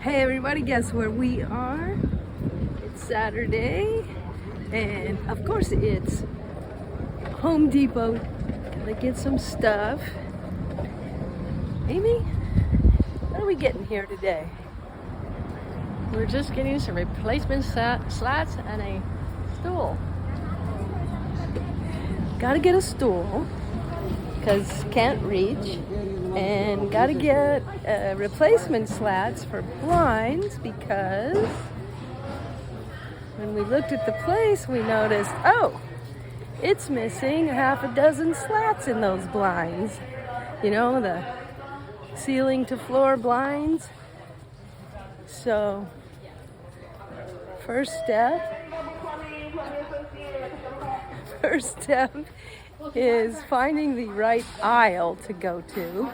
Hey everybody, guess where we are? It's Saturday, and of course it's Home Depot. Gotta get some stuff. Amy, what are we getting here today? We're just getting some replacement slats and a stool. Gotta get a stool, because can't reach. And gotta get replacement slats for blinds, because when we looked at the place we noticed, oh, it's missing half a dozen slats in those blinds. You know, the ceiling to floor blinds. So first step is finding the right aisle to go to.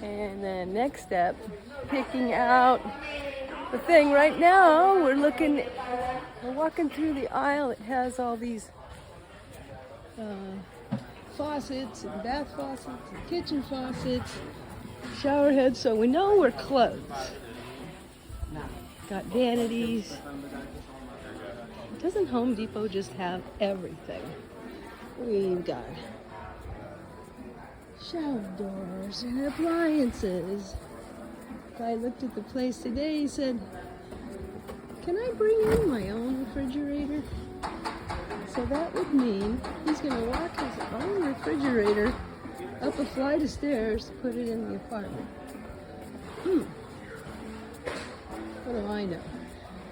And then next step, picking out the thing. Right now, we're walking through the aisle. It has all these faucets and bath faucets and kitchen faucets, shower heads, so we know we're close. Got vanities. Doesn't Home Depot just have everything? We've got shower doors and appliances. Guy looked at the place today, he said, "Can I bring in my own refrigerator?" So that would mean he's gonna walk his own refrigerator up a flight of stairs to put it in the apartment. What do I know?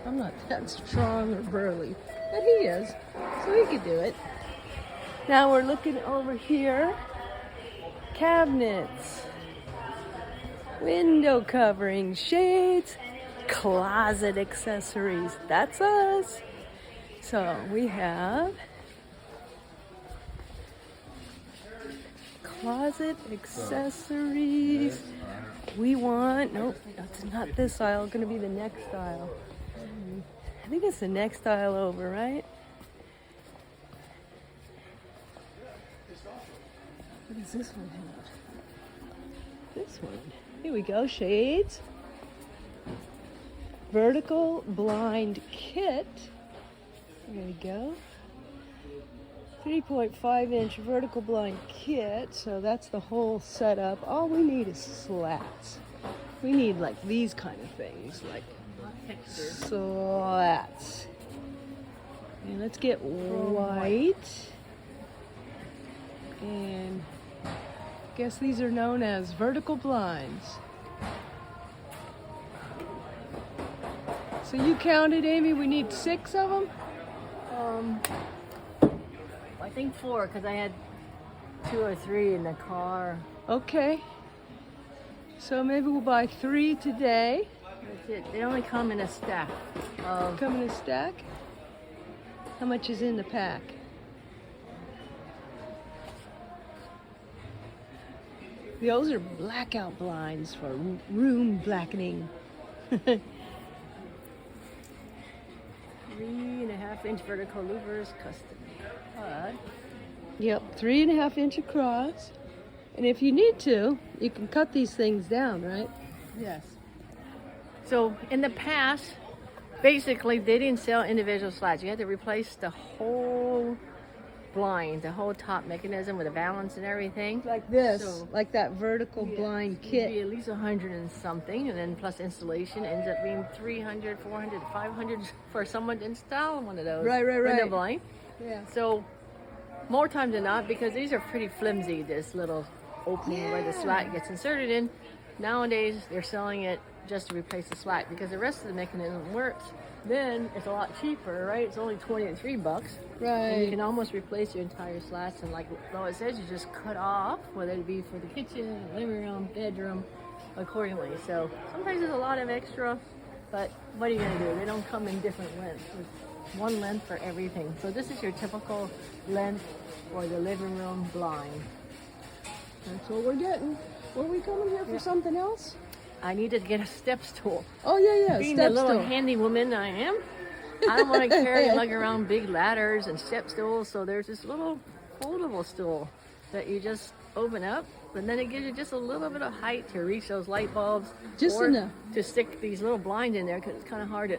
I'm not that strong or burly, but he is, so he could do it. Now we're looking over here. Cabinets, window coverings, shades, closet accessories. That's us. So we have closet accessories. We want, nope, that's not this aisle, it's gonna be the next aisle. I think it's the next aisle over, right? What does this one have? This one. Here we go, shades. Vertical blind kit. There we go. 3.5-inch vertical blind kit, so that's the whole setup. All we need is slats. We need like these kind of things, like slats. And let's get white. And I guess these are known as vertical blinds. So you counted, Amy, we need 6 of them? I think 4 because I had 2 or 3 in the car. Okay. So maybe we'll buy 3 today. That's it. They only come in a stack. Come in a stack? How much is in the pack? Those are blackout blinds for room blackening. 3.5-inch vertical louvers, custom cut. Yep, 3.5-inch across. And if you need to, you can cut these things down, right? Yes. So in the past, basically they didn't sell individual slats. You had to replace the whole blind, the whole top mechanism with a valance and everything. Like this, So, like that vertical blind It'd be kit. at least 100 and something, and then plus installation ends up being 300, 400, 500 for someone to install one of those. Right. Window blind. Yeah. So more times than not, because these are pretty flimsy, this little opening where the slat gets inserted in. Nowadays they're selling it just to replace the slat because the rest of the mechanism works. Then it's a lot cheaper, right? It's only $23. Right. And you can almost replace your entire slats, and like Lois says, you just cut off, whether it be for the kitchen, living room, bedroom, accordingly. So sometimes there's a lot of extra, but what are you gonna do? They don't come in different lengths. There's one length for everything. So this is your typical length for the living room blind. That's what we're getting. Were we coming here for something else? I need to get a step stool. Oh, yeah. Being Step the little stool. handy woman I am, I don't want to carry and lug around big ladders and step stools. So there's this little foldable stool that you just open up but then it gives you just a little bit of height to reach those light bulbs. Just or enough. to stick these little blinds in there because it's kind of hard to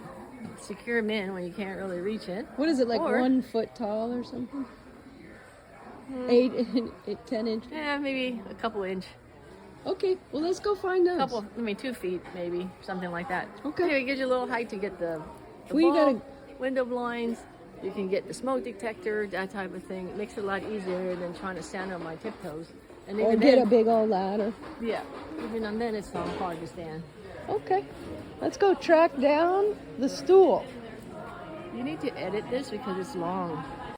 secure them in when you can't really reach it. What is it, like Or- 1 foot tall or something? 10 inches. Yeah, maybe a couple inch. Okay, well, let's go find those. 2 feet maybe, something like that. Okay. Anyway, it gives you a little height to get the Well, you bulb, gotta- window blinds. You can get the smoke detector, that type of thing. It makes it a lot easier than trying to stand on my tiptoes. And Or even get then, a big old ladder. yeah, even on then it's not hard to stand. Okay, let's go track down the stool. You need to edit this because it's long.